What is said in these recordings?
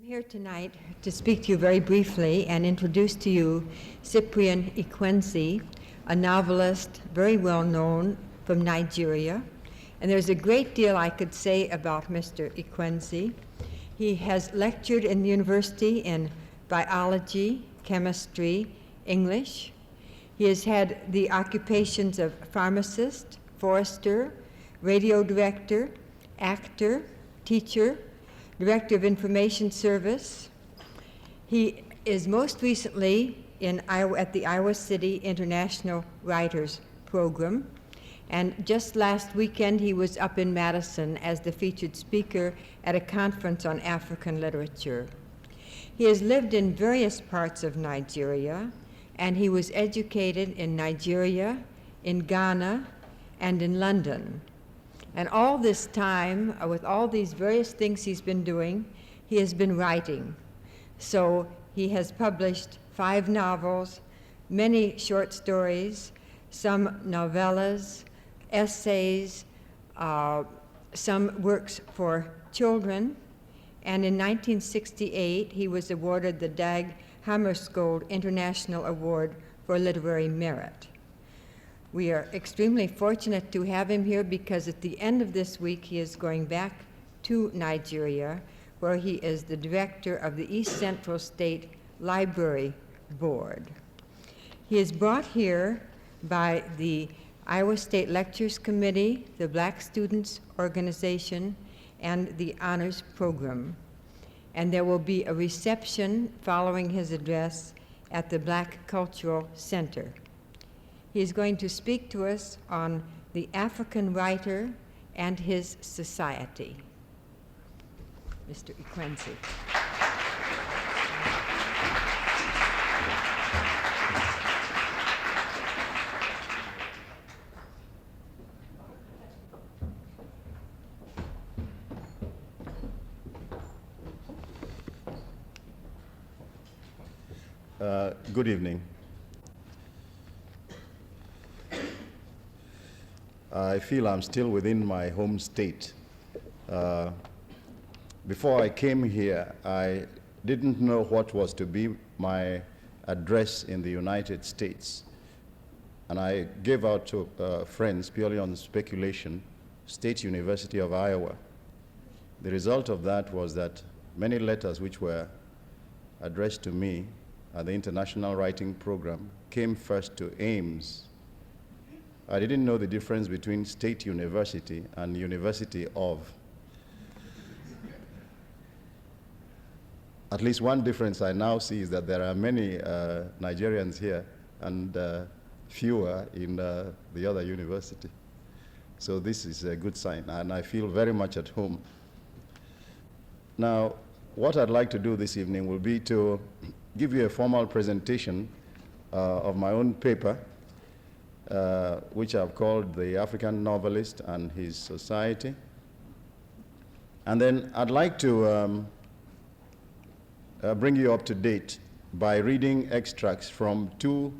I'm here tonight to speak to you very briefly and introduce to you Cyprian Ekwensi, a novelist very well known from Nigeria. And there's a great deal I could say about Mr. Ekwensi. He has lectured in the university in biology, chemistry, English. He has had the occupations of pharmacist, forester, radio director, actor, teacher, Director of Information Service. He is most recently at the Iowa City International Writers Program. And just last weekend, he was up in Madison as the featured speaker at a conference on African literature. He has lived in various parts of Nigeria, and he was educated in Nigeria, in Ghana, and in London. And all this time, with all these various things he's been doing, he has been writing. So he has published 5 novels, many short stories, some novellas, essays, some works for children. And in 1968, he was awarded the Dag Hammarskjöld International Award for Literary Merit. We are extremely fortunate to have him here because at the end of this week, he is going back to Nigeria, where he is the director of the East Central State Library Board. He is brought here by the Iowa State Lectures Committee, the Black Students Organization, and the Honors Program. And there will be a reception following his address at the Black Cultural Center. He is going to speak to us on the African writer and his society. Mr. Ekwensi. Good evening. I feel I'm still within my home state. Before I came here, I didn't know what was to be my address in the United States. And I gave out to friends purely on speculation, State University of Iowa. The result of that was that many letters which were addressed to me at the International Writing Program came first to Ames. I didn't know the difference between State University and University of. At least one difference I now see is that there are many Nigerians here and fewer in the other university. So this is a good sign, and I feel very much at home. Now, what I'd like to do this evening will be to give you a formal presentation of my own paper, which I've called The African Novelist and His Society. And then I'd like to bring you up to date by reading extracts from 2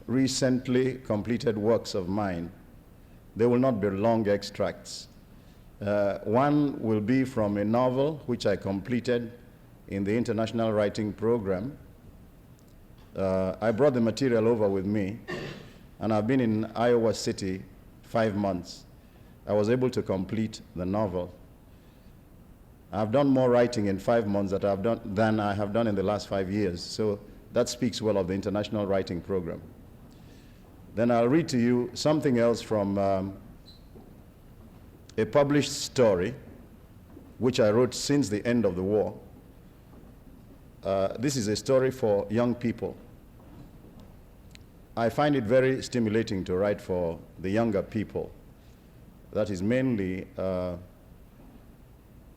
recently completed works of mine. They will not be long extracts. One will be from a novel which I completed in the International Writing Program. I brought the material over with me, and I've been in Iowa City 5 months. I was able to complete the novel. I've done more writing in 5 months than I have done in the last 5 years, so that speaks well of the International Writing Program. Then I'll read to you something else from a published story, which I wrote since the end of the war. This is a story for young people. I find it very stimulating to write for the younger people. That is mainly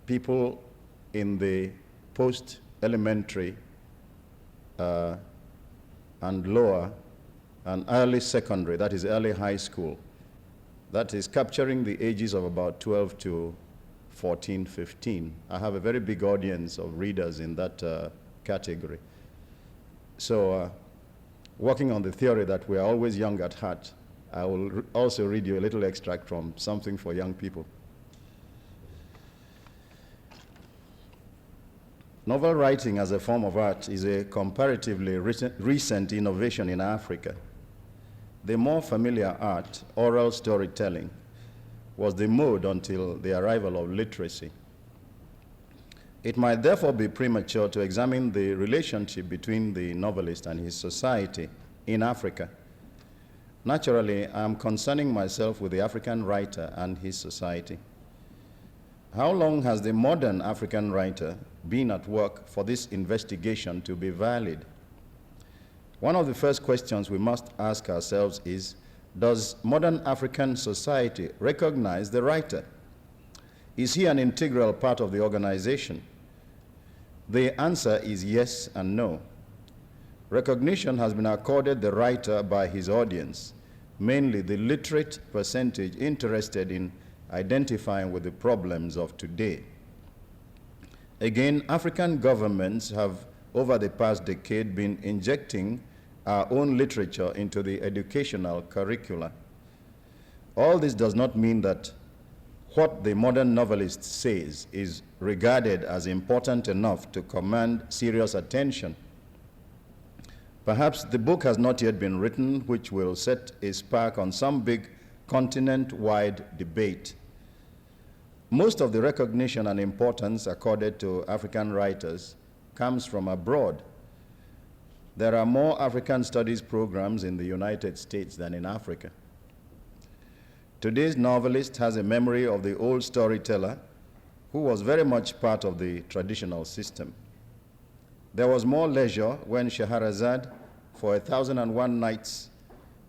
people in the post-elementary and lower and early secondary, that is early high school. That is capturing the ages of about 12 to 14, 15. I have a very big audience of readers in that category. So working on the theory that we are always young at heart, I will also read you a little extract from Something for Young People. Novel writing as a form of art is a comparatively recent innovation in Africa. The more familiar art, oral storytelling, was the mode until the arrival of literacy. It might therefore be premature to examine the relationship between the novelist and his society in Africa. Naturally, I am concerning myself with the African writer and his society. How long has the modern African writer been at work for this investigation to be valid? One of the first questions we must ask ourselves is, does modern African society recognize the writer? Is he an integral part of the organization? The answer is yes and no. Recognition has been accorded the writer by his audience, mainly the literate percentage interested in identifying with the problems of today. Again, African governments have, over the past decade, been injecting our own literature into the educational curricula. All this does not mean that what the modern novelist says is regarded as important enough to command serious attention. Perhaps the book has not yet been written, which will set a spark on some big continent-wide debate. Most of the recognition and importance accorded to African writers comes from abroad. There are more African studies programs in the United States than in Africa. Today's novelist has a memory of the old storyteller who was very much part of the traditional system. There was more leisure when Scheherazade, for 1001 nights,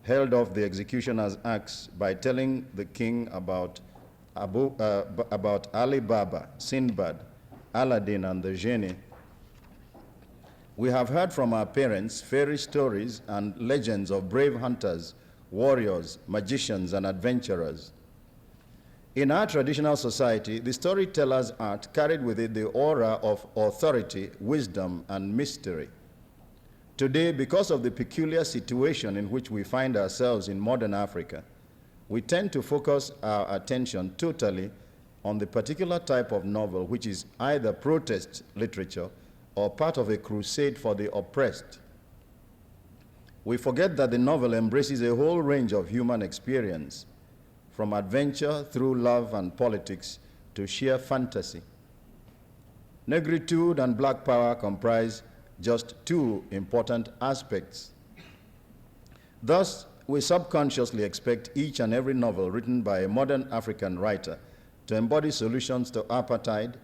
held off the executioner's axe by telling the king about Ali Baba, Sinbad, Aladdin, and the genie. We have heard from our parents fairy stories and legends of brave hunters, warriors, magicians, and adventurers. In our traditional society, the storyteller's art carried with it the aura of authority, wisdom, and mystery. Today, because of the peculiar situation in which we find ourselves in modern Africa, we tend to focus our attention totally on the particular type of novel which is either protest literature or part of a crusade for the oppressed. We forget that the novel embraces a whole range of human experience, from adventure through love and politics to sheer fantasy. Negritude and black power comprise just two important aspects. Thus, we subconsciously expect each and every novel written by a modern African writer to embody solutions to apartheid,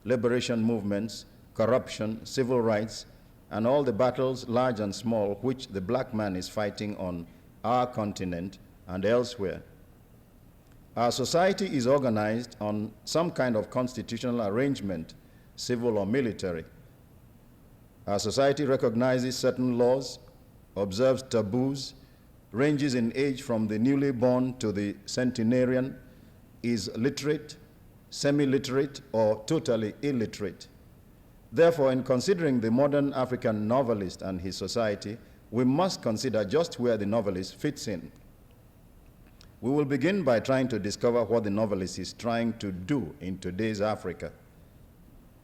liberation movements, corruption, civil rights, and all the battles, large and small, which the black man is fighting on our continent and elsewhere. Our society is organized on some kind of constitutional arrangement, civil or military. Our society recognizes certain laws, observes taboos, ranges in age from the newly born to the centenarian, is literate, semi-literate, or totally illiterate. Therefore, in considering the modern African novelist and his society, we must consider just where the novelist fits in. We will begin by trying to discover what the novelist is trying to do in today's Africa.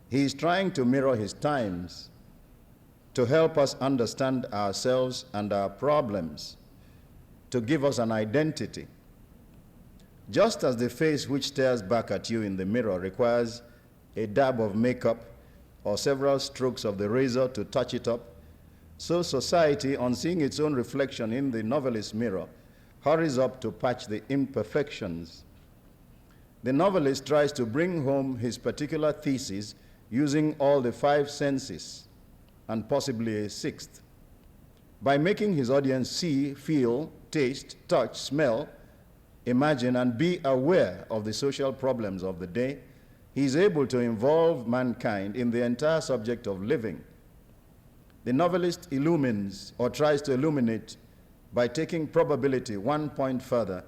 He is trying to mirror his times, to help us understand ourselves and our problems, to give us an identity. Just as the face which stares back at you in the mirror requires a dab of makeup or several strokes of the razor to touch it up, so society, on seeing its own reflection in the novelist's mirror, hurries up to patch the imperfections. The novelist tries to bring home his particular thesis using all the 5 senses, and possibly a 6th. By making his audience see, feel, taste, touch, smell, imagine, and be aware of the social problems of the day, he is able to involve mankind in the entire subject of living. The novelist illumines or tries to illuminate by taking probability 1 point further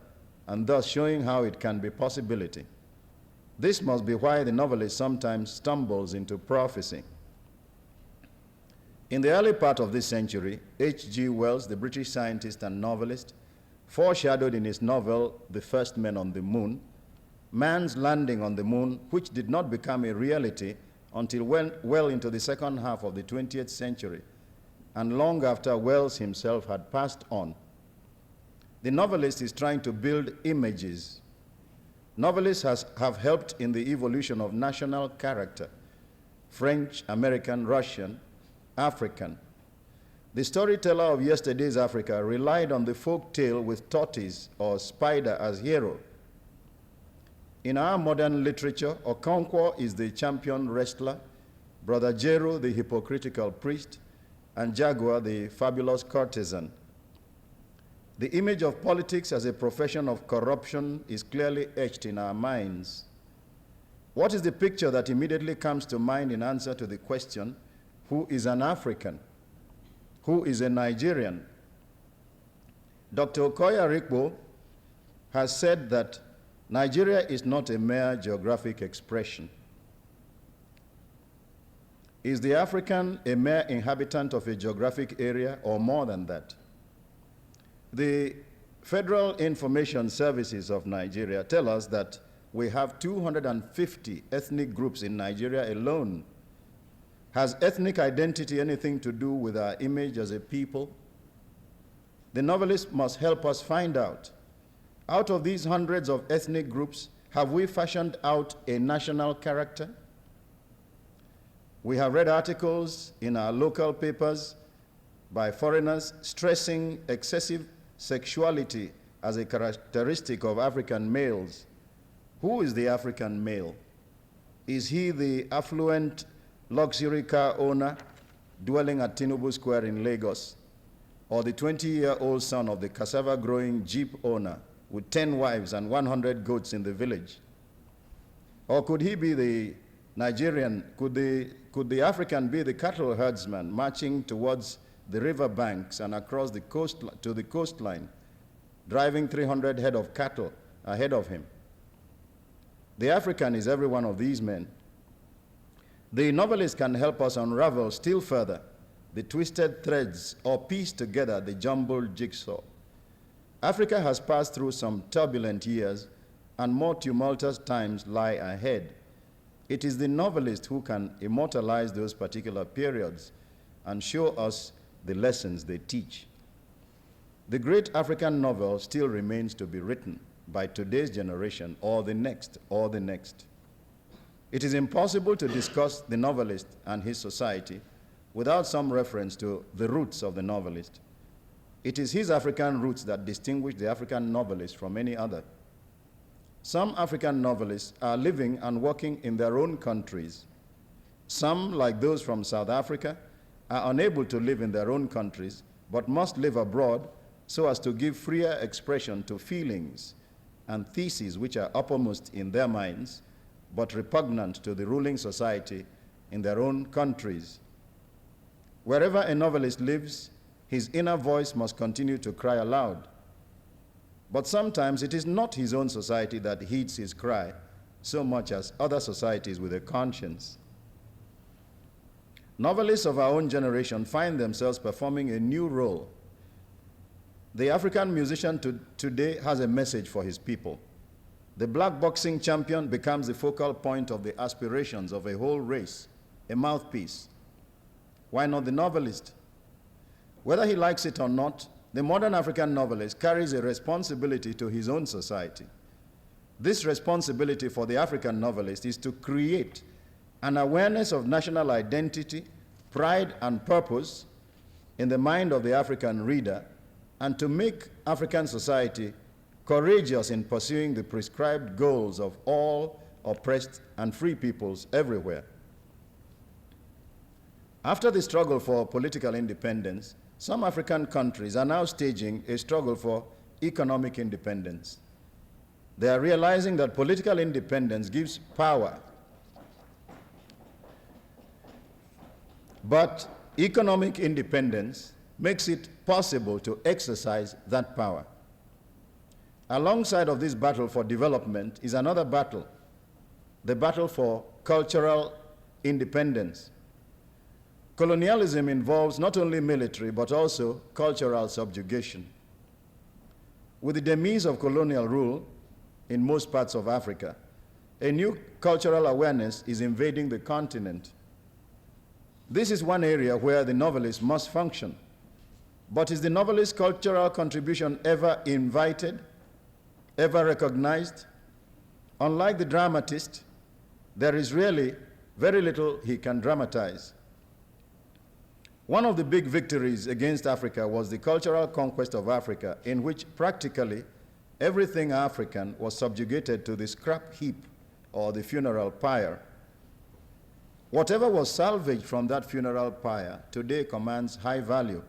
and thus showing how it can be possibility. This must be why the novelist sometimes stumbles into prophecy. In the early part of this century, H.G. Wells, the British scientist and novelist, foreshadowed in his novel, The First Men on the Moon, man's landing on the moon, which did not become a reality until well into the second half of the 20th century, and long after Wells himself had passed on. The novelist is trying to build images. Novelists have helped in the evolution of national character: French, American, Russian, African. The storyteller of yesterday's Africa relied on the folk tale with tortoise or spider as hero. In our modern literature, Okonkwo is the champion wrestler, Brother Jero the hypocritical priest, and Jaguar the fabulous courtesan. The image of politics as a profession of corruption is clearly etched in our minds. What is the picture that immediately comes to mind in answer to the question, who is an African? Who is a Nigerian? Dr. Okoya Rikbo has said that Nigeria is not a mere geographic expression. Is the African a mere inhabitant of a geographic area or more than that? The Federal Information Services of Nigeria tell us that we have 250 ethnic groups in Nigeria alone. Has ethnic identity anything to do with our image as a people? The novelist must help us find out. Out of these hundreds of ethnic groups, have we fashioned out a national character? We have read articles in our local papers by foreigners stressing excessive sexuality as a characteristic of African males. Who is the African male? Is he the affluent luxury car owner dwelling at Tinubu Square in Lagos, or the 20-year-old son of the cassava-growing Jeep owner with 10 wives and 100 goats in the village? Or could he be the Nigerian, could the African be the cattle herdsman marching towards the river banks and across the coast to the coastline, driving 300 head of cattle ahead of him? The African is every one of these men. The novelist can help us unravel still further the twisted threads or piece together the jumbled jigsaw. Africa has passed through some turbulent years, and more tumultuous times lie ahead. It is the novelist who can immortalize those particular periods and show us the lessons they teach. The great African novel still remains to be written by today's generation or the next or the next. It is impossible to discuss the novelist and his society without some reference to the roots of the novelist. It is his African roots that distinguish the African novelist from any other. Some African novelists are living and working in their own countries. Some, like those from South Africa, are unable to live in their own countries, but must live abroad so as to give freer expression to feelings and theses which are uppermost in their minds, but repugnant to the ruling society in their own countries. Wherever a novelist lives, his inner voice must continue to cry aloud. But sometimes it is not his own society that heeds his cry so much as other societies with a conscience. Novelists of our own generation find themselves performing a new role. The African musician today has a message for his people. The black boxing champion becomes the focal point of the aspirations of a whole race, a mouthpiece. Why not the novelist? Whether he likes it or not, the modern African novelist carries a responsibility to his own society. This responsibility for the African novelist is to create an awareness of national identity, pride, and purpose in the mind of the African reader, and to make African society courageous in pursuing the prescribed goals of all oppressed and free peoples everywhere. After the struggle for political independence, some African countries are now staging a struggle for economic independence. They are realizing that political independence gives power, but economic independence makes it possible to exercise that power. Alongside of this battle for development is another battle, the battle for cultural independence. Colonialism involves not only military but also cultural subjugation. With the demise of colonial rule in most parts of Africa, A new cultural awareness is invading the continent. This is one area where the novelist must function. But is the novelist's cultural contribution ever invited, ever recognized? Unlike the dramatist, there is really very little he can dramatize. One of the big victories against Africa was the cultural conquest of Africa, in which practically everything African was subjugated to the scrap heap or the funeral pyre. Whatever was salvaged from that funeral pyre today commands high value.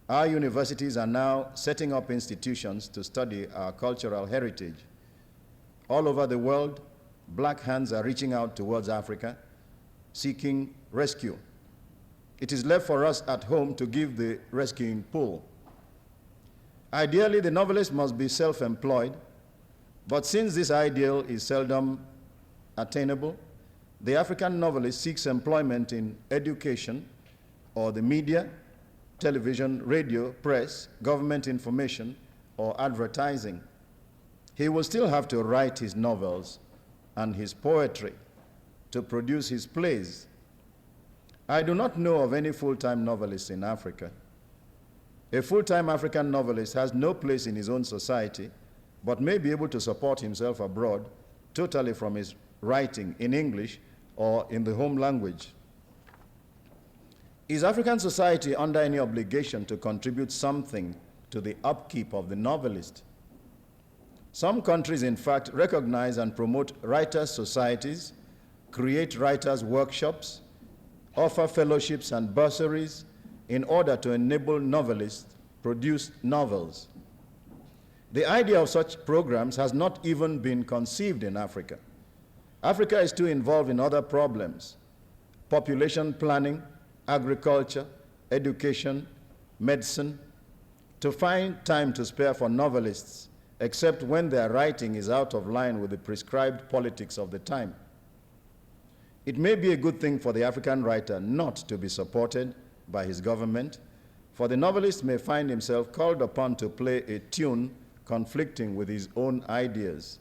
Our universities are now setting up institutions to study our cultural heritage. All over the world, black hands are reaching out towards Africa, seeking rescue. It is left for us at home to give the rescuing pull. Ideally, the novelist must be self-employed, but since this ideal is seldom attainable, the African novelist seeks employment in education or the media, television, radio, press, government information, or advertising. He will still have to write his novels and his poetry to produce his plays. I do not know of any full-time novelist in Africa. A full-time African novelist has no place in his own society, but may be able to support himself abroad totally from his writing in English or in the home language. Is African society under any obligation to contribute something to the upkeep of the novelist? Some countries, in fact, recognize and promote writers' societies, create writers' workshops, offer fellowships and bursaries in order to enable novelists produce novels. The idea of such programs has not even been conceived in Africa. Africa is too involved in other problems: population planning, agriculture, education, medicine, to find time to spare for novelists, except when their writing is out of line with the prescribed politics of the time. It may be a good thing for the African writer not to be supported by his government, for the novelist may find himself called upon to play a tune conflicting with his own ideas.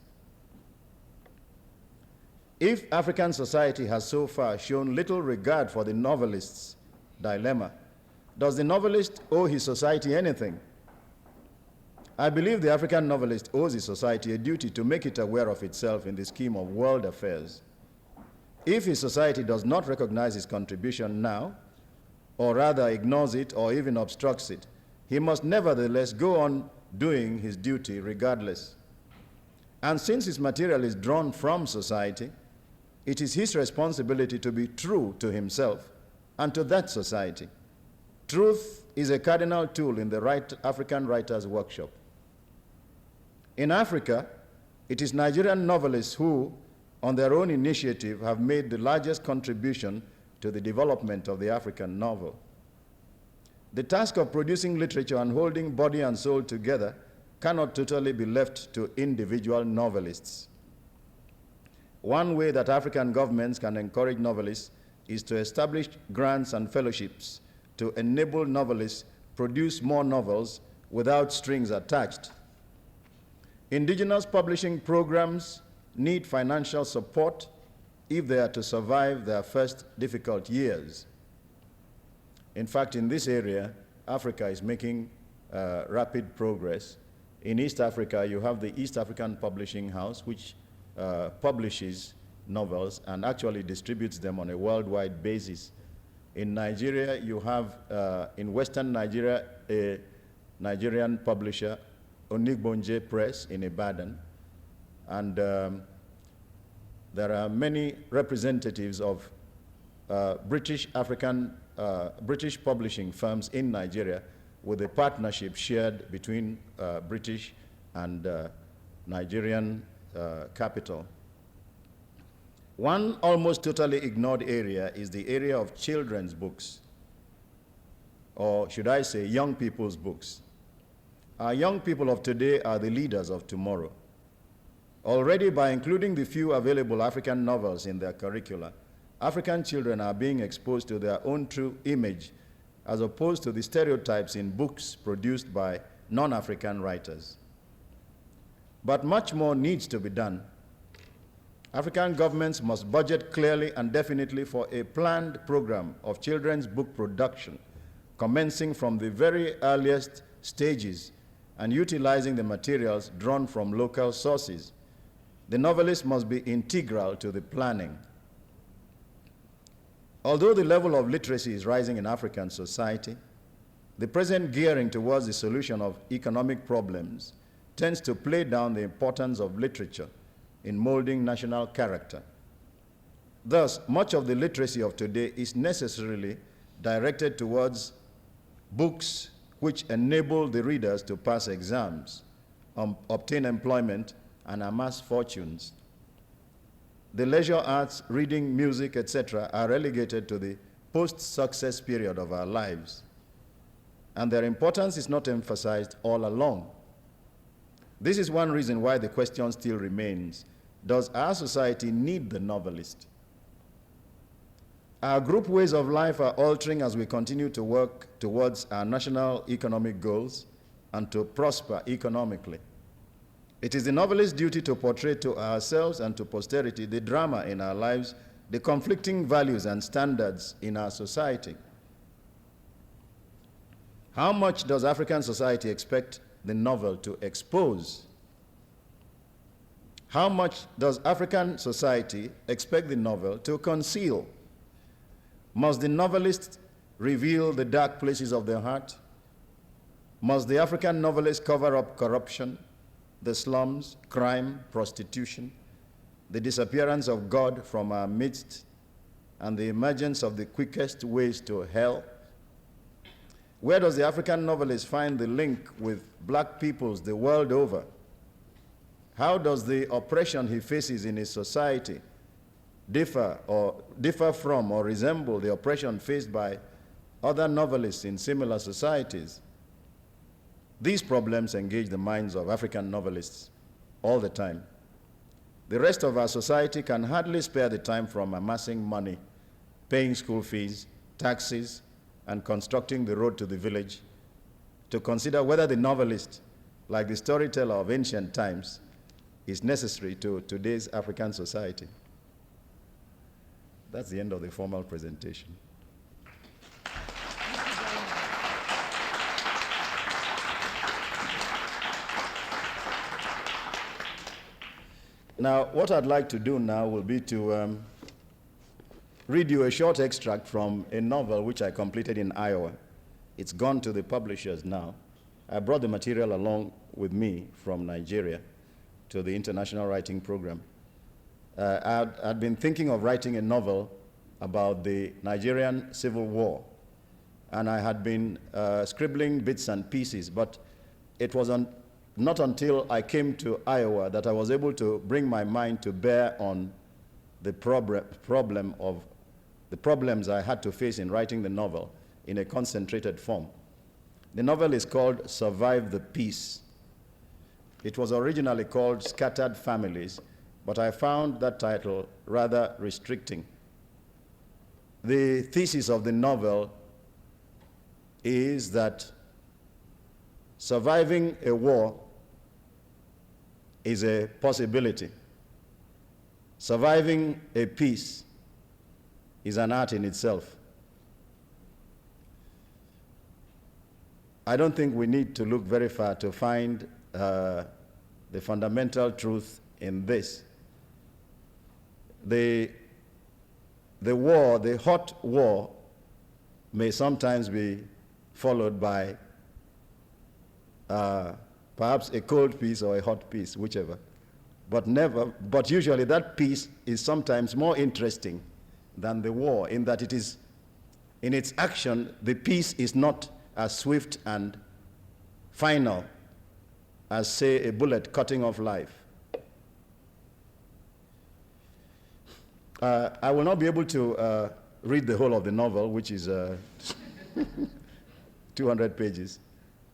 If African society has so far shown little regard for the novelist's dilemma, does the novelist owe his society anything? I believe the African novelist owes his society a duty to make it aware of itself in the scheme of world affairs. If his society does not recognize his contribution now, or rather ignores it or even obstructs it, he must nevertheless go on doing his duty regardless. And since his material is drawn from society, it is his responsibility to be true to himself and to that society. Truth is a cardinal tool in the African Writers' Workshop. In Africa, it is Nigerian novelists who, on their own initiative, have made the largest contribution to the development of the African novel. The task of producing literature and holding body and soul together cannot totally be left to individual novelists. One way that African governments can encourage novelists is to establish grants and fellowships to enable novelists produce more novels without strings attached. Indigenous publishing programs need financial support if they are to survive their first difficult years. In fact, in this area, Africa is making rapid progress. In East Africa, you have the East African Publishing House, which publishes novels and actually distributes them on a worldwide basis. In Nigeria, you have, in Western Nigeria, a Nigerian publisher, Onigbonje Press in Ibadan, and there are many representatives of British publishing firms in Nigeria, with a partnership shared between British and Nigerian capital. One almost totally ignored area is the area of children's books, or should I say young people's books. Our young people of today are the leaders of tomorrow. Already, by including the few available African novels in their curricula, African children are being exposed to their own true image, as opposed to the stereotypes in books produced by non-African writers. But much more needs to be done. African governments must budget clearly and definitely for a planned program of children's book production, commencing from the very earliest stages and utilizing the materials drawn from local sources. The novelist must be integral to the planning. Although the level of literacy is rising in African society, the present gearing towards the solution of economic problems tends to play down the importance of literature in molding national character. Thus, much of the literacy of today is necessarily directed towards books which enable the readers to pass exams, obtain employment, and amass fortunes. The leisure arts, reading, music, etc. are relegated to the post-success period of our lives, and their importance is not emphasized all along. This is one reason why the question still remains: does our society need the novelist? Our group ways of life are altering as we continue to work towards our national economic goals and to prosper economically. It is the novelist's duty to portray to ourselves and to posterity the drama in our lives, the conflicting values and standards in our society. How much does African society expect the novel to expose? How much does African society expect the novel to conceal? Must the novelist reveal the dark places of their heart? Must the African novelist cover up corruption, the slums, crime, prostitution, the disappearance of God from our midst, and the emergence of the quickest ways to hell? Where does the African novelist find the link with black peoples the world over? How does the oppression he faces in his society differ from or resemble the oppression faced by other novelists in similar societies? These problems engage the minds of African novelists all the time. The rest of our society can hardly spare the time from amassing money, paying school fees, taxes, and constructing the road to the village to consider whether the novelist, like the storyteller of ancient times, is necessary to today's African society. That's the end of the formal presentation. Now, what I'd like to do now will be to read you a short extract from a novel which I completed in Iowa. It's gone to the publishers now. I brought the material along with me from Nigeria to the International Writing Program. I'd been thinking of writing a novel about the Nigerian Civil War, and I had been scribbling bits and pieces, but it was not until I came to Iowa that I was able to bring my mind to bear on the problems I had to face in writing the novel in a concentrated form. The novel is called Survive the Peace. It was originally called Scattered Families, but I found that title rather restricting. The thesis of the novel is that surviving a war is a possibility. Surviving a peace is an art in itself. I don't think we need to look very far to find the fundamental truth in this. The war, the hot war, may sometimes be followed by perhaps a cold peace or a hot peace, whichever. But usually that peace is sometimes more interesting than the war, in that it is, in its action, the peace is not as swift and final as, say, a bullet cutting off life. I will not be able to read the whole of the novel, which is 200 pages.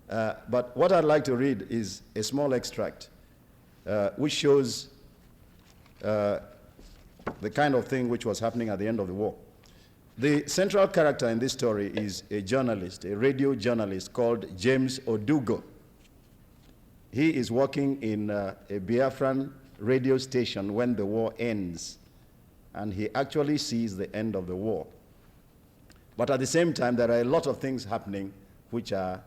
But what I'd like to read is a small extract which shows the kind of thing which was happening at the end of the war. The central character in this story is a journalist, a radio journalist called James Odugo. He is working in a Biafran radio station when the war ends. And he actually sees the end of the war. But at the same time, there are a lot of things happening which are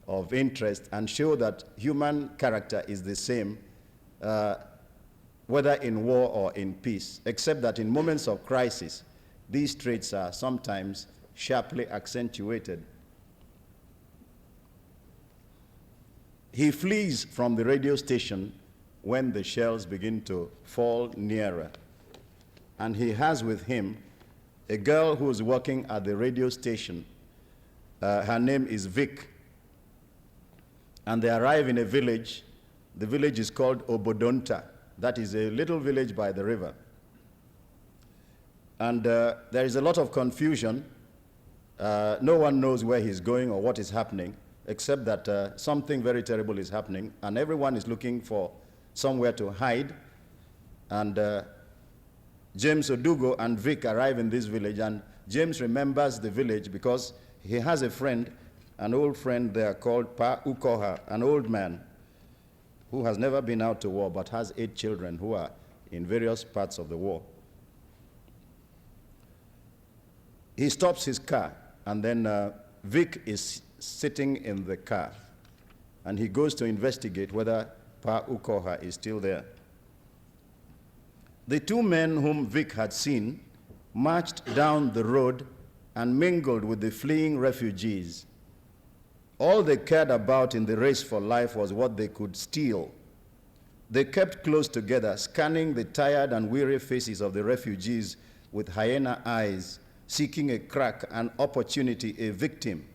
of interest and show that human character is the same, whether in war or in peace, except that in moments of crisis, these traits are sometimes sharply accentuated. He flees from the radio station when the shells begin to fall nearer. And he has with him a girl who is working at the radio station. Her name is Vic. And they arrive in a village. The village is called Obodonta. That is a little village by the river. And there is a lot of confusion. No one knows where he's going or what is happening, except that something very terrible is happening, and everyone is looking for somewhere to hide. And James Odugo and Vic arrive in this village, and James remembers the village because he has a friend, an old friend there called Pa Ukoha, an old man who has never been out to war but has 8 children who are in various parts of the war. He stops his car, and then Vic is sitting in the car, and he goes to investigate whether Pa Ukoha is still there. The 2 men whom Vic had seen marched down the road and mingled with the fleeing refugees. All they cared about in the race for life was what they could steal. They kept close together, scanning the tired and weary faces of the refugees with hyena eyes, seeking a crack, an opportunity, a victim.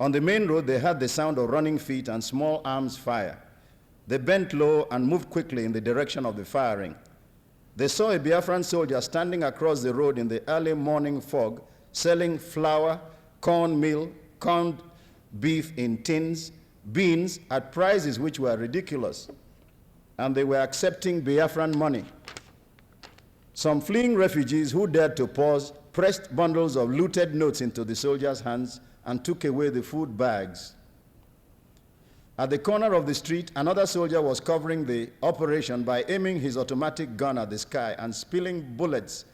On the main road, they heard the sound of running feet and small arms fire. They bent low and moved quickly in the direction of the firing. They saw a Biafran soldier standing across the road in the early morning fog, selling flour, cornmeal, corned beef in tins, beans at prices which were ridiculous. And they were accepting Biafran money. Some fleeing refugees who dared to pause pressed bundles of looted notes into the soldiers' hands and took away the food bags. At the corner of the street, another soldier was covering the operation by aiming his automatic gun at the sky and spilling bullets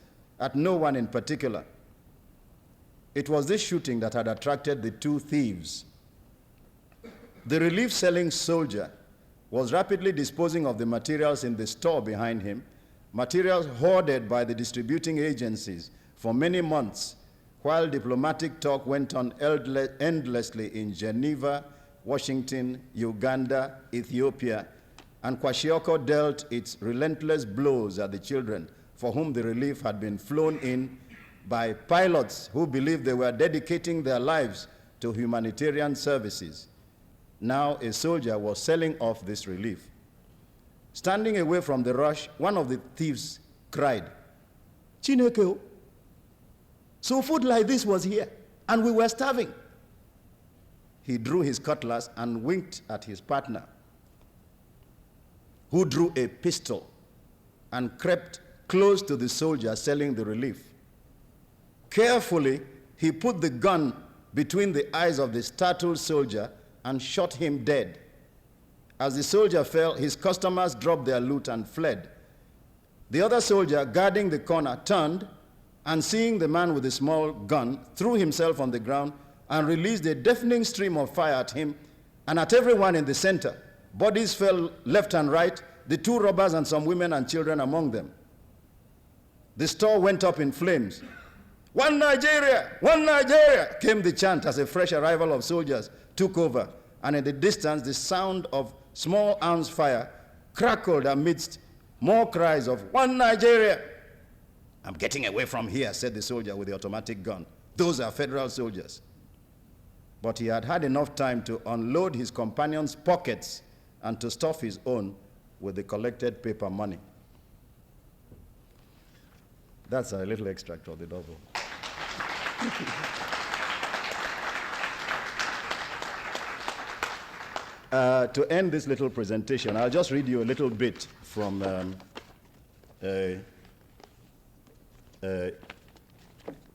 at no one in particular. It was this shooting that had attracted the 2 thieves. The relief-selling soldier was rapidly disposing of the materials in the store behind him, materials hoarded by the distributing agencies for many months, while diplomatic talk went on endlessly in Geneva, Washington, Uganda, Ethiopia, and Kwashiorkor dealt its relentless blows at the children for whom the relief had been flown in by pilots who believed they were dedicating their lives to humanitarian services. Now a soldier was selling off this relief. Standing away from the rush, one of the thieves cried, "Chineke, so food like this was here, and we were starving." He drew his cutlass and winked at his partner, who drew a pistol and crept close to the soldier selling the relief. Carefully, he put the gun between the eyes of the startled soldier and shot him dead. As the soldier fell, his customers dropped their loot and fled. The other soldier, guarding the corner, turned and, seeing the man with the small gun, threw himself on the ground and released a deafening stream of fire at him and at everyone in the center. Bodies fell left and right, the 2 robbers and some women and children among them. The store went up in flames. "One Nigeria! One Nigeria!" came the chant as a fresh arrival of soldiers took over, and in the distance the sound of small arms fire crackled amidst more cries of "One Nigeria!" "I'm getting away from here," said the soldier with the automatic gun. "Those are federal soldiers." But he had had enough time to unload his companion's pockets and to stuff his own with the collected paper money. That's a little extract of the novel. To end this little presentation, I'll just read you a little bit from a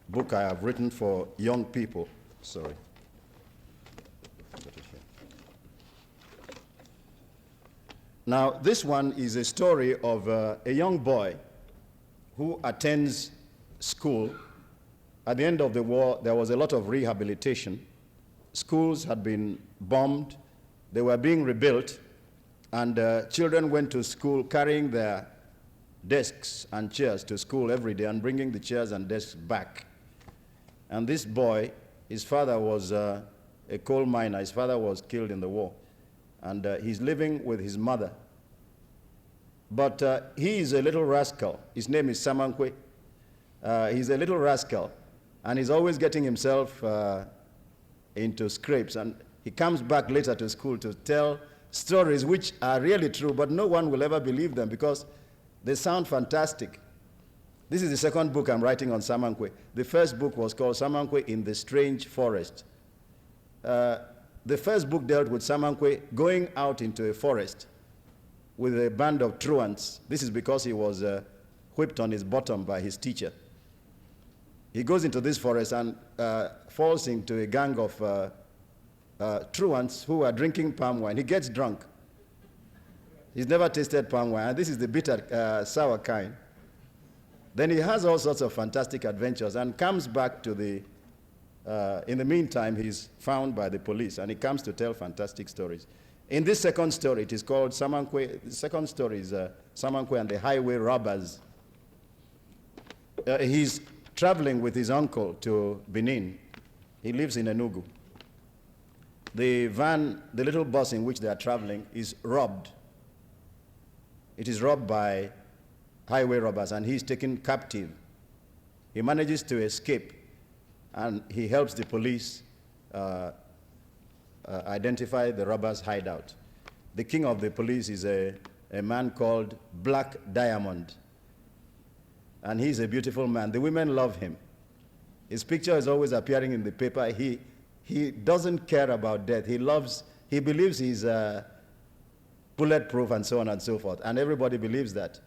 book I have written for young people. Sorry. Now, this one is a story of a young boy who attends school. At the end of the war, there was a lot of rehabilitation. Schools had been bombed. They were being rebuilt. And children went to school carrying their desks and chairs to school every day and bringing the chairs and desks back. And this boy, his father was a coal miner. His father was killed in the war. And he's living with his mother. But he is a little rascal. His name is Samankwe. He's a little rascal. And he's always getting himself into scrapes. And he comes back later to school to tell stories which are really true, but no one will ever believe them because they sound fantastic. This is the second book I'm writing on Samankwe. The first book was called Samankwe in the Strange Forest. The first book dealt with Samankwe going out into a forest with a band of truants. This is because he was whipped on his bottom by his teacher. He goes into this forest and falls into a gang of truants who are drinking palm wine. He gets drunk. He's never tasted palm wine, and this is the bitter, sour kind. Then he has all sorts of fantastic adventures and comes back to the, in the meantime, he's found by the police, and he comes to tell fantastic stories. In this second story, it is called Samankwe. The second story is Samankwe and the Highway Robbers. He's traveling with his uncle to Benin. He lives in Enugu. The van, the little bus in which they are traveling, is robbed. It is robbed by highway robbers, and he's taken captive. He manages to escape, and he helps the police identify the robbers' hideout. The king of the police is a man called Black Diamond, and he's a beautiful man. The women love him. His picture is always appearing in the paper. He doesn't care about death. He believes he's bulletproof and so on and so forth, and everybody believes that.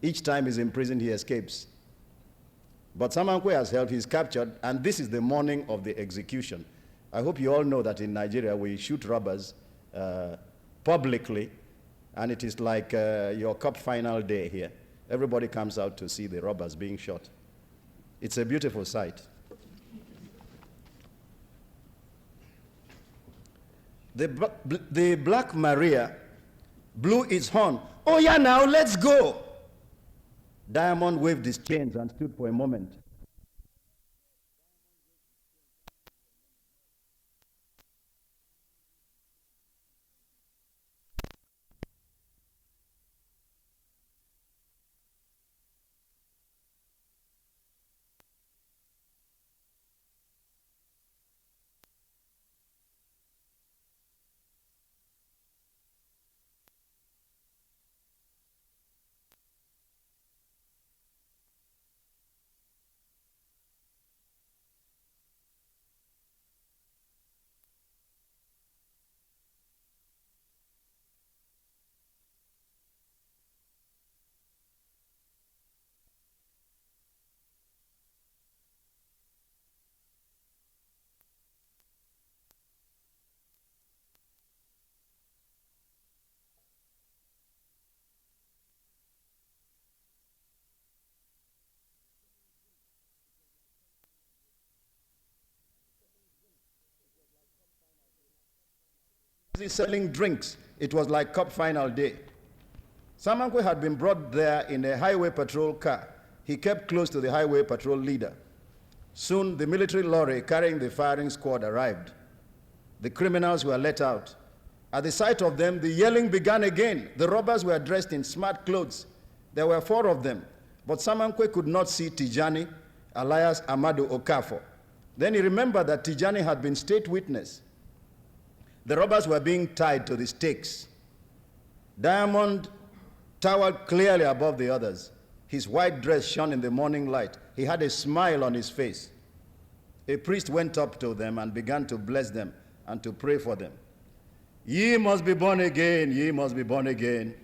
Each time he's in prison, he escapes. But Samankwe has helped. He's captured, and this is the morning of the execution. I hope you all know that in Nigeria we shoot robbers publicly, and it is like your cup final day here. Everybody comes out to see the robbers being shot. It's a beautiful sight. The Black Maria blew its horn. Oh yeah, now let's go. Diamond waved his chains and stood for a moment. He's selling drinks. It was like cup final day. Samankwe had been brought there in a highway patrol car. He kept close to the highway patrol leader. Soon the military lorry carrying the firing squad arrived. The criminals were let out. At the sight of them, the yelling began again. The robbers were dressed in smart clothes. There were 4 of them, but Samankwe could not see Tijani, alias Amadou Okafor. Then he remembered that Tijani had been state witness. The robbers were being tied to the stakes. Diamond towered clearly above the others. His white dress shone in the morning light. He had a smile on his face. A priest went up to them and began to bless them and to pray for them. Ye must be born again, ye must be born again.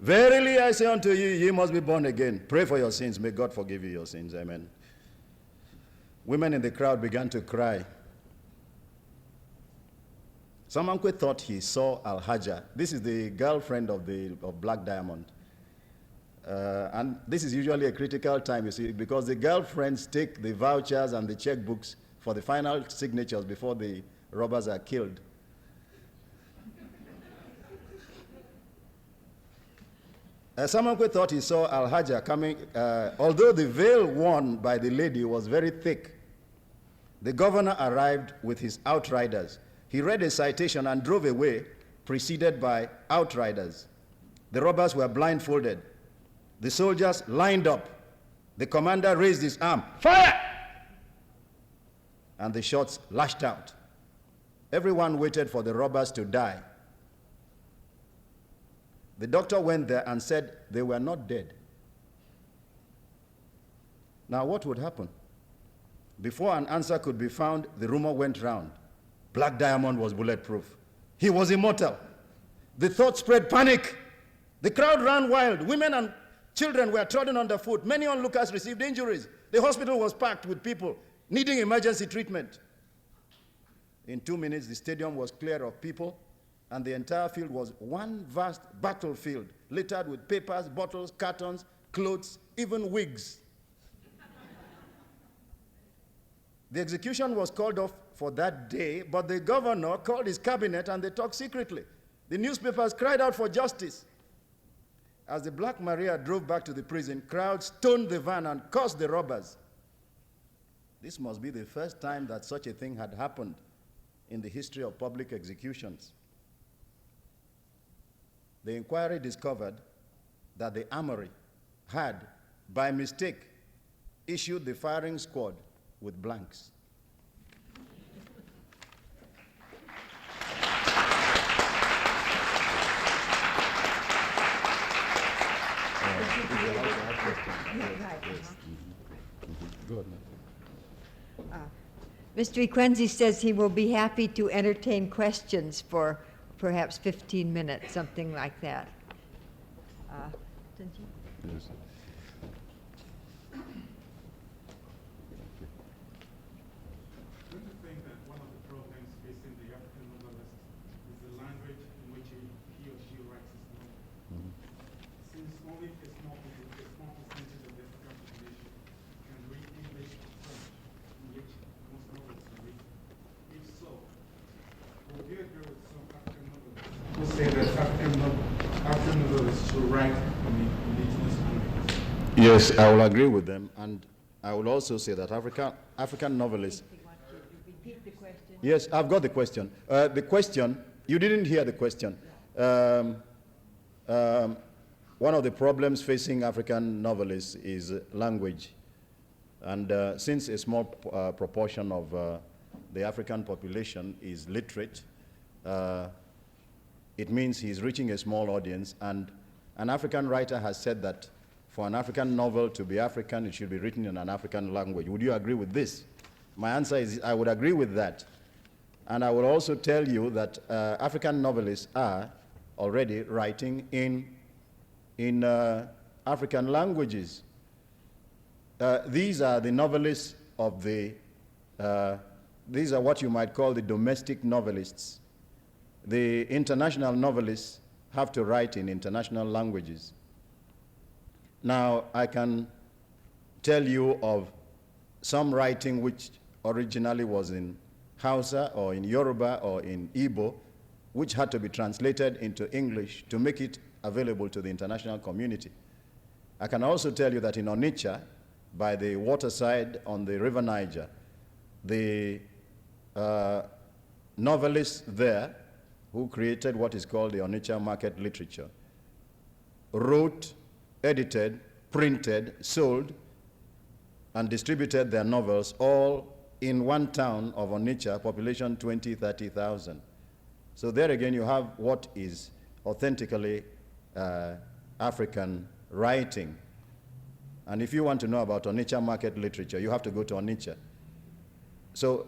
Verily I say unto you, ye must be born again. Pray for your sins. May God forgive you your sins. Amen. Women in the crowd began to cry. Samankwe thought he saw Al-Haja. This is the girlfriend of Black Diamond. And this is usually a critical time, you see, because the girlfriends take the vouchers and the checkbooks for the final signatures before the robbers are killed. Samankwe thought he saw Al-Haja coming, although the veil worn by the lady was very thick. The governor arrived with his outriders. He read a citation and drove away, preceded by outriders. The robbers were blindfolded. The soldiers lined up. The commander raised his arm, "Fire!" And the shots lashed out. Everyone waited for the robbers to die. The doctor went there and said they were not dead. Now what would happen? Before an answer could be found, the rumor went round. Black Diamond was bulletproof. He was immortal. The thought spread panic. The crowd ran wild. Women and children were trodden underfoot. Many onlookers received injuries. The hospital was packed with people needing emergency treatment. In 2 minutes, the stadium was clear of people, and the entire field was one vast battlefield, littered with papers, bottles, cartons, clothes, even wigs. The execution was called off for that day, but the governor called his cabinet and they talked secretly. The newspapers cried out for justice. As the Black Maria drove back to the prison, crowds stoned the van and cursed the robbers. This must be the first time that such a thing had happened in the history of public executions. The inquiry discovered that the armory had, by mistake, issued the firing squad with blanks. Mr. Ikwenzi says he will be happy to entertain questions for perhaps 15 minutes, something like that. Yes. Don't you think that one of the problems facing the African novelist is the language in which he or she writes his novel? Since only a small percentage of the African population can read English or French, in which most novels are written. If so, would you agree with some African novelists who say that African novelists should write in the indigenous language? Yes, I will agree with them, and I will also say that African novelists. Repeat the question. Yes, I've got the question. The question, you didn't hear the question. One of the problems facing African novelists is language. And since a small proportion of the African population is literate, it means he's reaching a small audience. And an African writer has said that for an African novel to be African, it should be written in an African language. Would you agree with this? My answer is I would agree with that. And I will also tell you that African novelists are already writing in African languages. These are the novelists of these are what you might call the domestic novelists. The international novelists have to write in international languages. Now, I can tell you of some writing which originally was in Hausa or in Yoruba or in Igbo, which had to be translated into English to make it available to the international community. I can also tell you that in Onitsha, by the waterside on the River Niger, the novelists there who created what is called the Onitsha market literature wrote, edited, printed, sold, and distributed their novels all in one town of Onitsha, population 20, 30,000. So there again you have what is authentically African writing. And if you want to know about Onitsha market literature, you have to go to Onitsha. So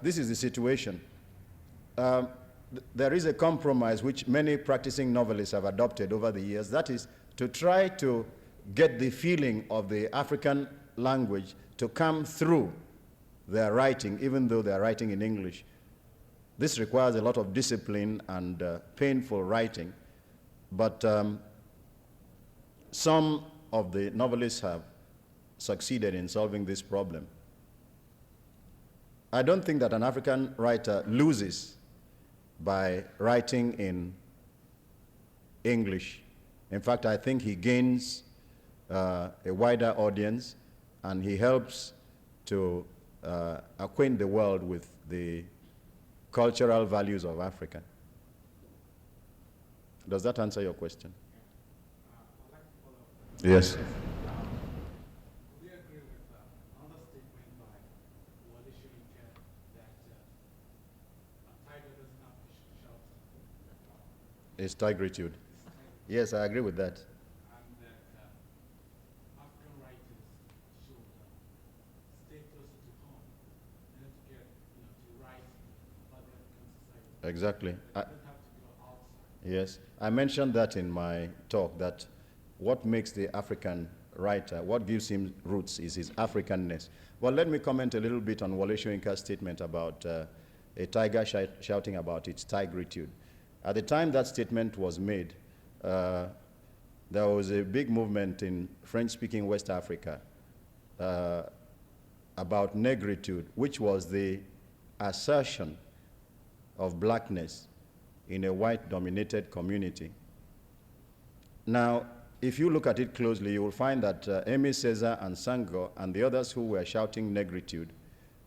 this is the situation. There is a compromise which many practicing novelists have adopted over the years. That is to try to get the feeling of the African language to come through their writing, even though they're writing in English. This requires a lot of discipline and painful writing, but some of the novelists have succeeded in solving this problem. I don't think that an African writer loses by writing in English. In fact, I think he gains a wider audience, and he helps to acquaint the world with the cultural values of Africa. Does that answer your question? I'd like to follow up. Yes. Would you agree with another statement by Wole Soyinka that a tiger doesn't have to shout? It's tigritude. Yes, I agree with that. And that African writers should stay closer to home in order to get, to write about the African society. Exactly. They don't have to go outside. Yes, I mentioned that in my talk, that what makes the African writer, what gives him roots is his Africanness. Well, let me comment a little bit on Wole Soyinka's statement about a tiger shouting about its tigritude. At the time that statement was made, there was a big movement in French-speaking West Africa about negritude, which was the assertion of blackness in a white-dominated community. Now, if you look at it closely, you will find that Aimé Césaire and Senghor and the others who were shouting negritude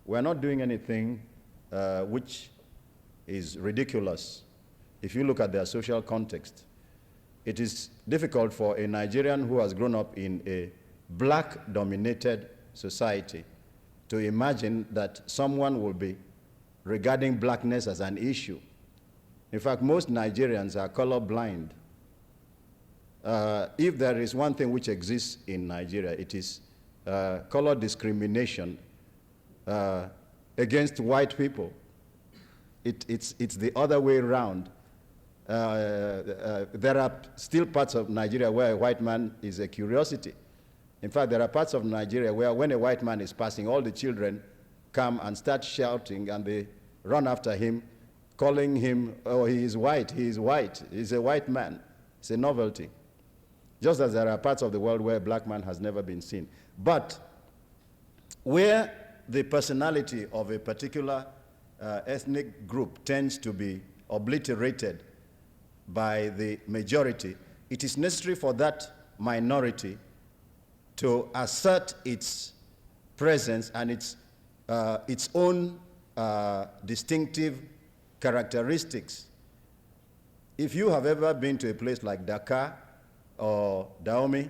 were not doing anything which is ridiculous. If you look at their social context, it is difficult for a Nigerian who has grown up in a black-dominated society to imagine that someone will be regarding blackness as an issue. In fact, most Nigerians are colorblind. If there is one thing which exists in Nigeria, it is color discrimination against white people. It's the other way around. There are still parts of Nigeria where a white man is a curiosity. In fact, there are parts of Nigeria where when a white man is passing, all the children come and start shouting, and they run after him, calling him, oh, he is white, he's a white man. It's a novelty. Just as there are parts of the world where a black man has never been seen. But where the personality of a particular ethnic group tends to be obliterated by the majority, it is necessary for that minority to assert its presence and its own distinctive characteristics. If you have ever been to a place like Dakar or Dahomey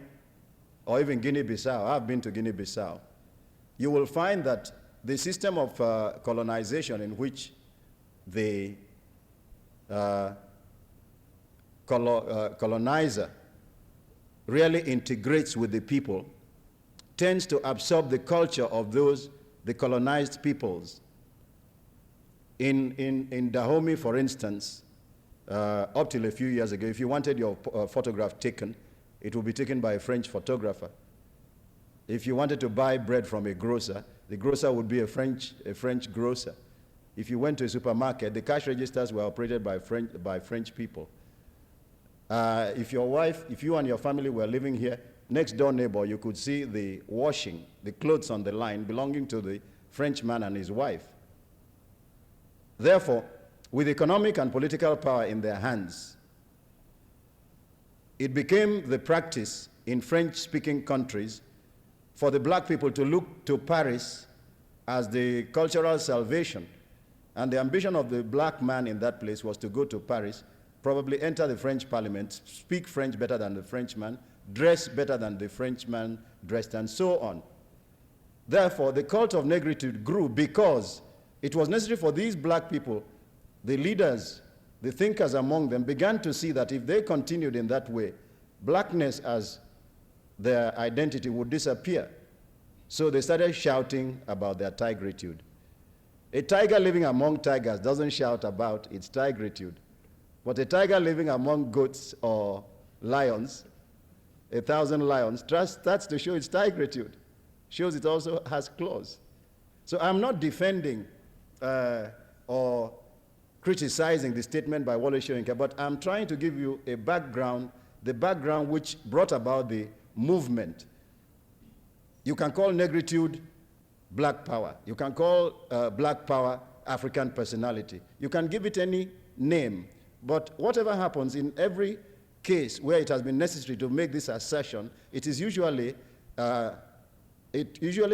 or even Guinea-Bissau, I've been to Guinea-Bissau, you will find that the system of colonization in which the colonizer really integrates with the people tends to absorb the culture of the colonized peoples. In Dahomey, for instance, up till a few years ago, if you wanted your photograph taken, it would be taken by a French photographer. If you wanted to buy bread from a grocer, the grocer would be a French grocer. If you went to a supermarket, the cash registers were operated by French people. If you and your family were living here, next door neighbor, you could see the washing, the clothes on the line belonging to the Frenchman and his wife. Therefore, with economic and political power in their hands, it became the practice in French-speaking countries for the black people to look to Paris as the cultural salvation. And the ambition of the black man in that place was to go to Paris, probably enter the French parliament, speak French better than the Frenchman, dress better than the Frenchman dressed, and so on. Therefore, the cult of negritude grew because it was necessary for these black people, the leaders, the thinkers among them, began to see that if they continued in that way, blackness as their identity would disappear. So they started shouting about their tigritude. A tiger living among tigers doesn't shout about its tigritude. But a tiger living among goats or lions, 1,000 lions, starts to show its tigritude. Shows it also has claws. So I'm not defending or criticizing the statement by Wole Soyinka, but I'm trying to give you a background, the background which brought about the movement. You can call negritude black power. You can call black power African personality. You can give it any name, but whatever happens in every case where it has been necessary to make this assertion, it usually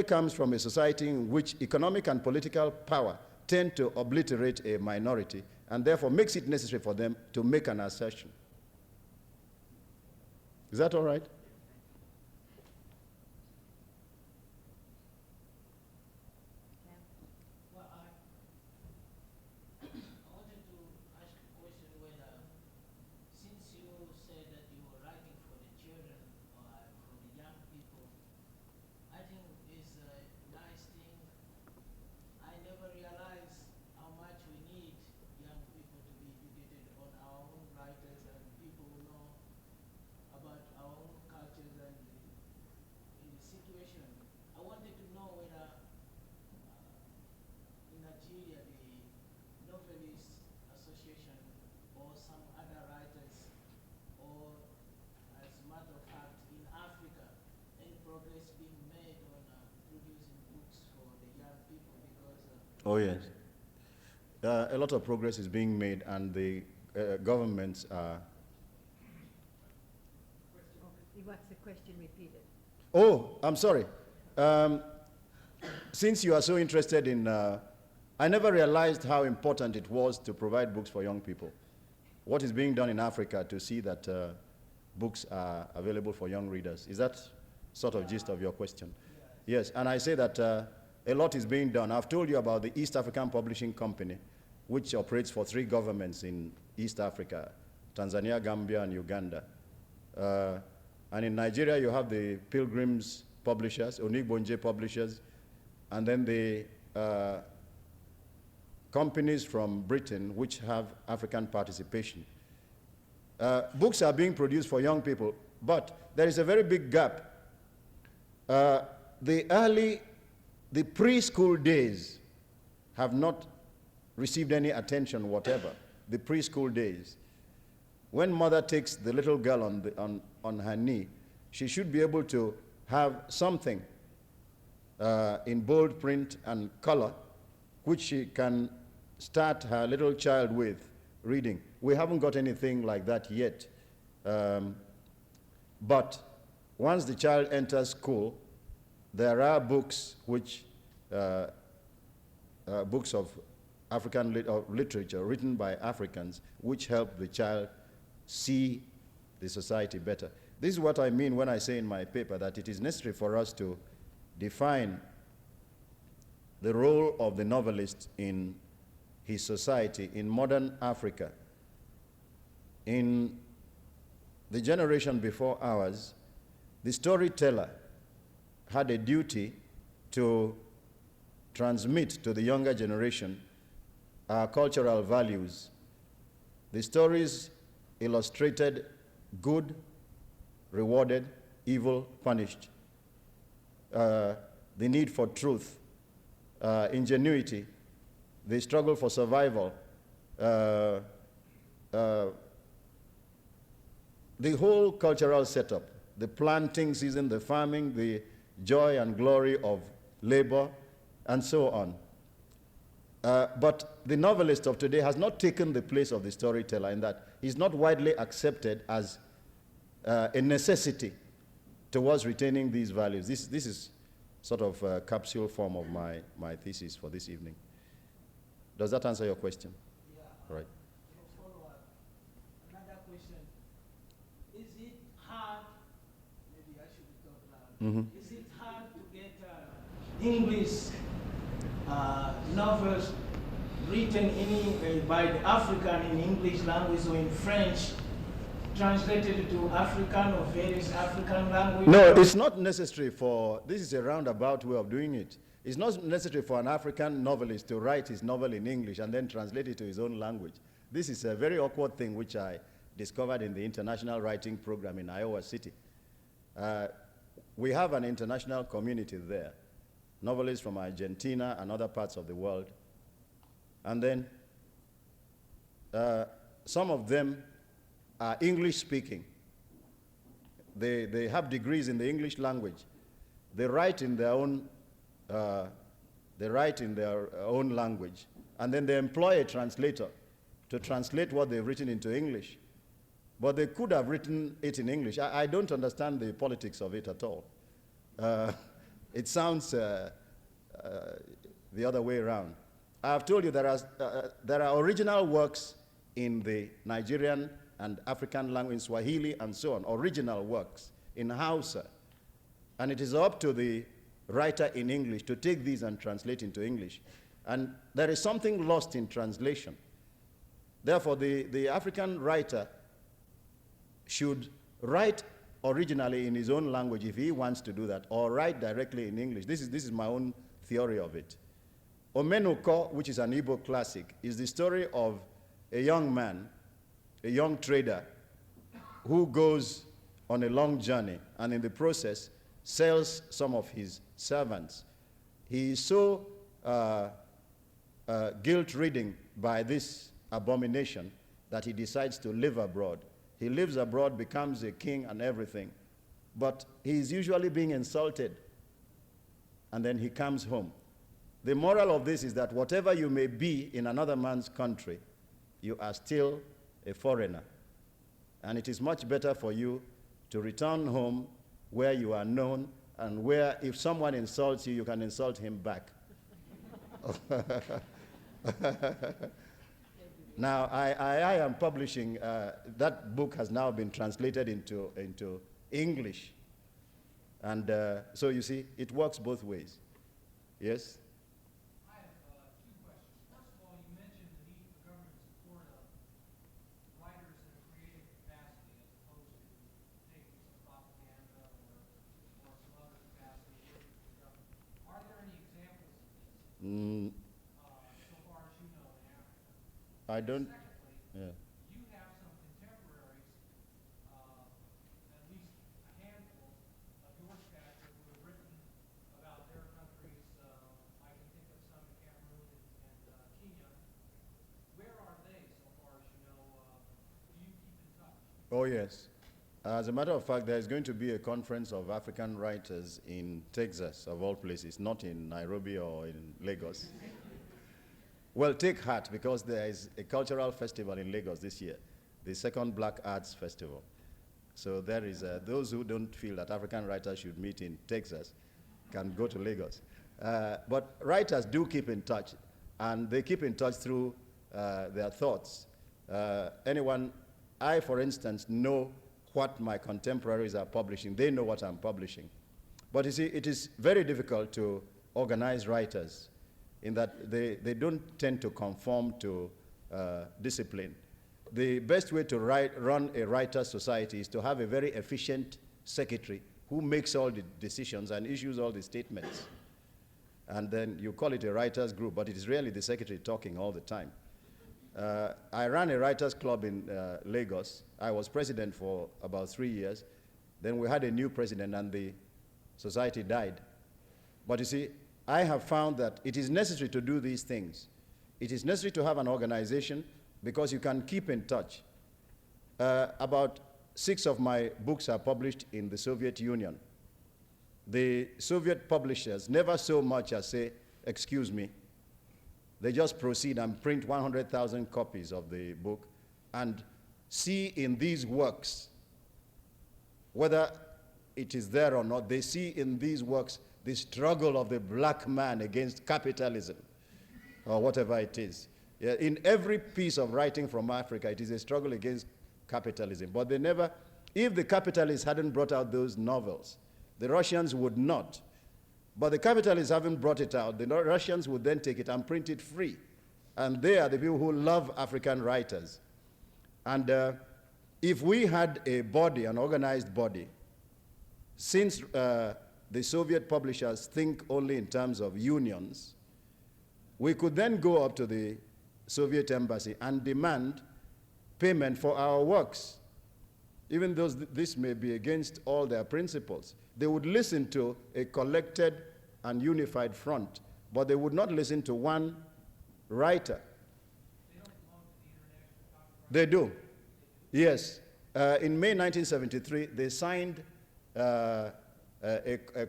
comes from a society in which economic and political power tend to obliterate a minority, and therefore makes it necessary for them to make an assertion. Is that all right? Well, I wanted to ask a question whether, since you said that you were writing for the children or for the young people, I think it's a nice thing. I never realized how much we need young people to be educated on our own writers and people who know about our own cultures and in the situation. I wanted to know whether in Nigeria the Novelists Association or some other writers, or as a matter of fact in Africa, any progress being made on producing books for the young people, because Oh, yes. A lot of progress is being made, and the governments are... He wants the question repeated. Oh, I'm sorry. Since you are so interested in... I never realized how important it was to provide books for young people. What is being done in Africa to see that books are available for young readers? Is that sort of gist of your question? Yes, and I say that a lot is being done. I've told you about the East African Publishing Company, which operates for 3 governments in East Africa: Tanzania, Gambia, and Uganda. And in Nigeria, you have the Pilgrims Publishers, Onigbonje Publishers, and then the companies from Britain which have African participation. Books are being produced for young people, but there is a very big gap. The preschool days have not received any attention whatever, the preschool days. When mother takes the little girl on her knee, she should be able to have something in bold print and color which she can start her little child with reading. We haven't got anything like that yet. But once the child enters school, there are books which, books of African literature written by Africans which help the child see the society better. This is what I mean when I say in my paper that it is necessary for us to define the role of the novelist in his society in modern Africa. In the generation before ours, the storyteller had a duty to transmit to the younger generation our cultural values. The stories illustrated good, rewarded, evil, punished, the need for truth, ingenuity, the struggle for survival, the whole cultural setup, the planting season, the farming, the joy and glory of labor, and so on. But the novelist of today has not taken the place of the storyteller in that he's not widely accepted as a necessity towards retaining these values. This is sort of a capsule form of my thesis for this evening. Does that answer your question? yeah. Right. For follow-up, another question: is it hard? Maybe I should talk loud. Is it hard to get English novels written by the African in English language or in French, translated to African or various African languages? No, it's not necessary for, this is a roundabout way of doing it. It's not necessary for an African novelist to write his novel in English and then translate it to his own language. This is a very awkward thing which I discovered in the international writing program in Iowa City. We have an international community there, novelists from Argentina and other parts of the world. And then some of them are English speaking. They have degrees in the English language. They write in their own language, and then they employ a translator to translate what they've written into English. But they could have written it in English. I don't understand the politics of it at all. It sounds the other way around. I have told you there are original works in the Nigerian and African language, in Swahili and so on, original works in Hausa. And it is up to the writer in English to take these and translate into English. And there is something lost in translation. Therefore, the African writer should write originally in his own language if he wants to do that, or write directly in English. This is my own theory of it. Omenoko, which is an Igbo classic, is the story of a young man, a young trader, who goes on a long journey and in the process sells some of his servants. He is so guilt-ridden by this abomination that he decides to live abroad. He lives abroad, becomes a king and everything, but he is usually being insulted, and then he comes home. The moral of this is that whatever you may be in another man's country, you are still a foreigner. And it is much better for you to return home where you are known, and where if someone insults you, you can insult him back. Now, I am publishing, that book has now been translated into English. And so you see, it works both ways. Yes? I have two questions. First of all, you mentioned the need for government support of writers in a creative capacity as opposed to taking some propaganda or some other capacity working for the government. Are there any examples of this so far as you know in Africa? I don't. Secondly, Yeah. you have some contemporaries, at least a handful of your stature who have written about their countries. I can think of some in Cameroon and Kenya. Where are they so far as you know? Do you keep in touch? Oh, yes. As a matter of fact, there is going to be a conference of African writers in Texas, of all places, not in Nairobi or in Lagos. Well, take heart, because there is a cultural festival in Lagos this year, the second Black Arts Festival. So there is, those who don't feel that African writers should meet in Texas can go to Lagos. But writers do keep in touch, and they keep in touch through their thoughts. I, for instance, know what my contemporaries are publishing. They know what I'm publishing. But you see, it is very difficult to organize writers in that they don't tend to conform to discipline. The best way to run a writer's society is to have a very efficient secretary who makes all the decisions and issues all the statements. And then you call it a writer's group, but it is really the secretary talking all the time. I ran a writers' club in Lagos. I was president for about 3 years. Then we had a new president, and the society died. But you see, I have found that it is necessary to do these things. It is necessary to have an organization because you can keep in touch. About 6 of my books are published in the Soviet Union. The Soviet publishers never so much as say, "Excuse me." They just proceed and print 100,000 copies of the book and see in these works, whether it is there or not, they see in these works the struggle of the black man against capitalism, or whatever it is. Yeah, in every piece of writing from Africa, it is a struggle against capitalism. But they never, if the capitalists hadn't brought out those novels, the Russians would not. But the capitalists haven't brought it out. The Russians would then take it and print it free. And they are the people who love African writers. And if we had a body, an organized body, since the Soviet publishers think only in terms of unions, we could then go up to the Soviet embassy and demand payment for our works. Even though this may be against all their principles, they would listen to a collected and unified front, but they would not listen to one writer. They don't belong to the International They do. Yes. In May 1973, they signed a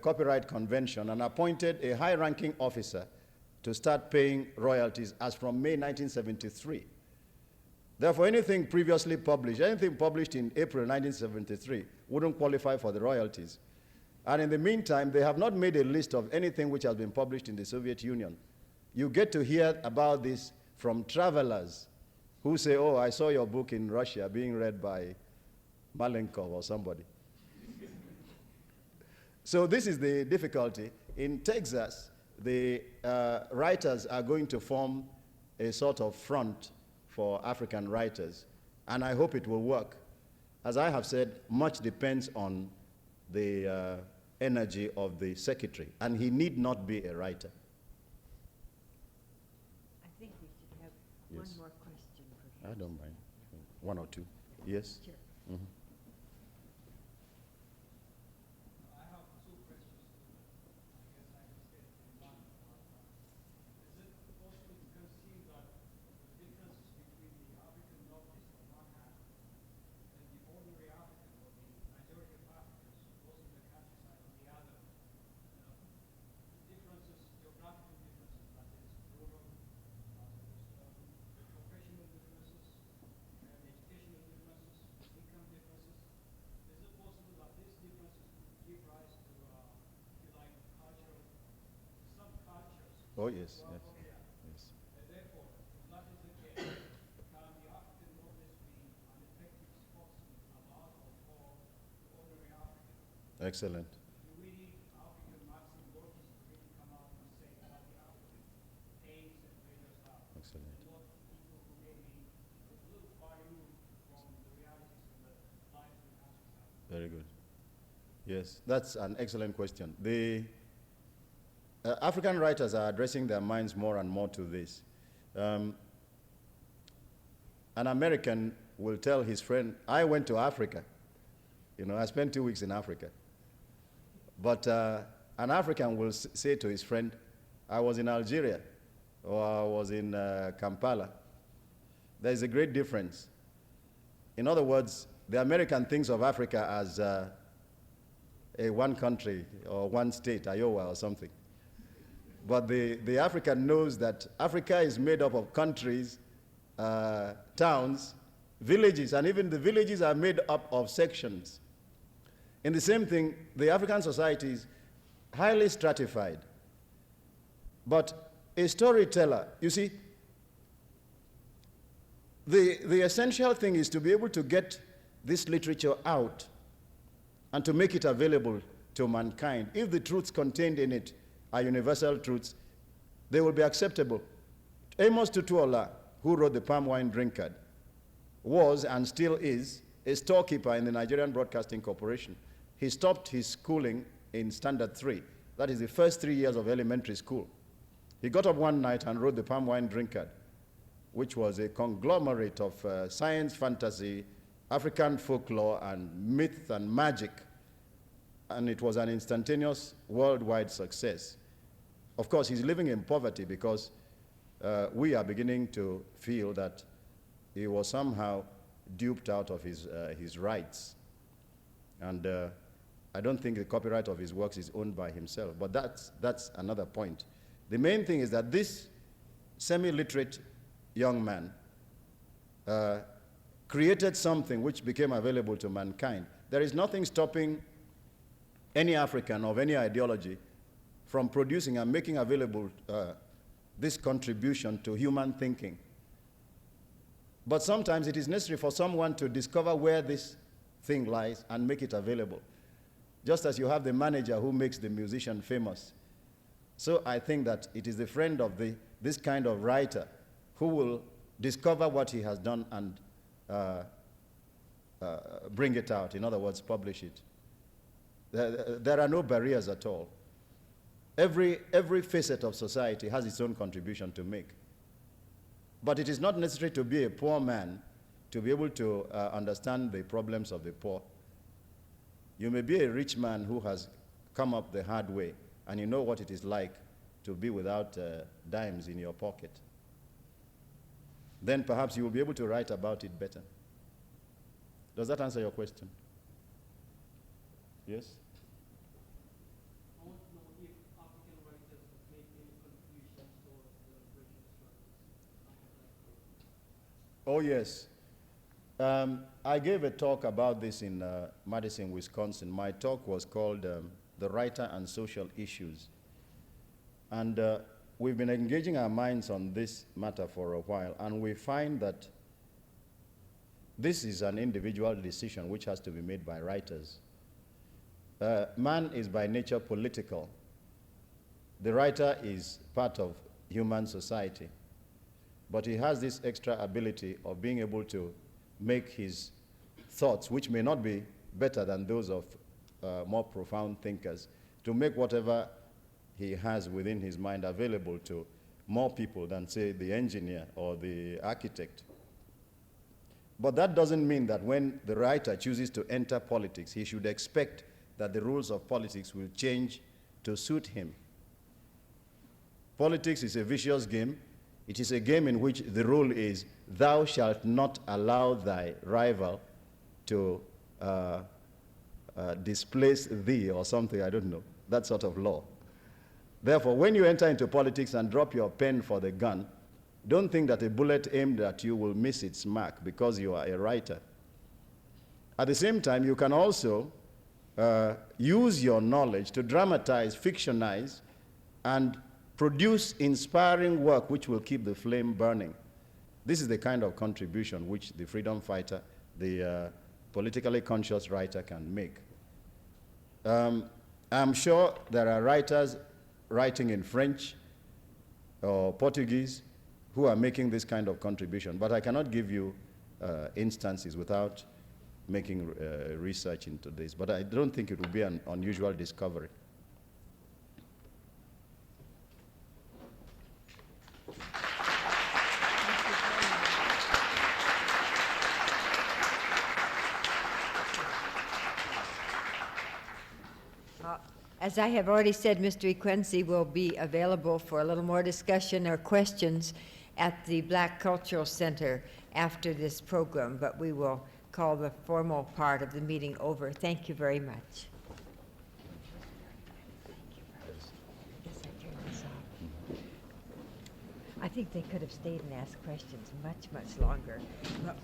copyright convention and appointed a high-ranking officer to start paying royalties as from May 1973. Therefore, anything previously published, anything published in April 1973 wouldn't qualify for the royalties. And in the meantime, they have not made a list of anything which has been published in the Soviet Union. You get to hear about this from travelers who say, oh, I saw your book in Russia being read by Malenkov or somebody. So this is the difficulty. In Texas, the writers are going to form a sort of front for African writers, and I hope it will work. As I have said, much depends on the energy of the secretary, and he need not be a writer. I think we should have Yes. one more question. I don't mind. One or two. Yes? Sure. Mhm. I have two questions. I guess I can say in one. Is it possible to conceive that the differences between the African novelist on one hand and the ordinary African or the majority of Africans also in the countryside on the other, differences, geographical differences, that is rural, professional differences, educational differences, income differences. Is it possible that these differences give rise to, if you like, cultural subcultures? Oh, yes, Well, yes, okay, yes. therefore, if that is the case, can the African novelist be an effective spokesman about or for the ordinary African? Excellent. Do we need African Maxim Gorky to really come out and say what the African aims and pleasures are? Excellent. And not people who may be a little far removed from the realities and the lives of the countryside? Very good. Yes, that's an excellent question. The African writers are addressing their minds more and more to this. An American will tell his friend, I went to Africa. You know, I spent 2 weeks in Africa. But an African will say to his friend, I was in Algeria, or I was in Kampala. There is a great difference. In other words, the American thinks of Africa as a one country or one state, Iowa or something. But the African knows that Africa is made up of countries, towns, villages, and even the villages are made up of sections. In the same thing, the African society is highly stratified. But a storyteller, you see, the essential thing is to be able to get this literature out and to make it available to mankind. If the truths contained in it are universal truths, they will be acceptable. Amos Tutuola, who wrote the Palm Wine Drinkard, was and still is a storekeeper in the Nigerian Broadcasting Corporation. He stopped his schooling in Standard 3. That is the first 3 years of elementary school. He got up one night and wrote the Palm Wine Drinkard, which was a conglomerate of science, fantasy, African folklore, and myth and magic. And it was an instantaneous worldwide success. Of course, he's living in poverty because we are beginning to feel that he was somehow duped out of his rights. And I don't think the copyright of his works is owned by himself, but that's another point. The main thing is that this semi-literate young man created something which became available to mankind. There is nothing stopping any African of any ideology from producing and making available this contribution to human thinking. But sometimes it is necessary for someone to discover where this thing lies and make it available. Just as you have the manager who makes the musician famous. So I think that it is the friend of this kind of writer who will discover what he has done and bring it out. In other words, publish it. There are no barriers at all. Every facet of society has its own contribution to make. But it is not necessary to be a poor man to be able to understand the problems of the poor. You may be a rich man who has come up the hard way, and you know what it is like to be without dimes in your pocket. then perhaps you will be able to write about it better. Does that answer your question? Yes? I want to know if African writers have made any contributions towards the liberation struggles. Oh, yes. I gave a talk about this in Madison, Wisconsin. My talk was called The Writer and Social Issues. And we've been engaging our minds on this matter for a while, and we find that this is an individual decision which has to be made by writers. Man is by nature political. The writer is part of human society, but he has this extra ability of being able to make his thoughts, which may not be better than those of more profound thinkers, to make whatever he has within his mind available to more people than, say, the engineer or the architect. But that doesn't mean that when the writer chooses to enter politics, he should expect that the rules of politics will change to suit him. Politics is a vicious game. It is a game in which the rule is, thou shalt not allow thy rival to displace thee or something, I don't know, that sort of law. Therefore, when you enter into politics and drop your pen for the gun, don't think that a bullet aimed at you will miss its mark because you are a writer. At the same time, you can also use your knowledge to dramatize, fictionize, and produce inspiring work which will keep the flame burning. This is the kind of contribution which the freedom fighter, the politically conscious writer can make. I'm sure there are writers writing in French or Portuguese who are making this kind of contribution, but I cannot give you instances without making research into this. But I don't think it will be an unusual discovery. As I have already said, Mr. Equensi will be available for a little more discussion or questions at the Black Cultural Center after this program, but we will call the formal part of the meeting over. Thank you very much. I think they could have stayed and asked questions much, much longer, but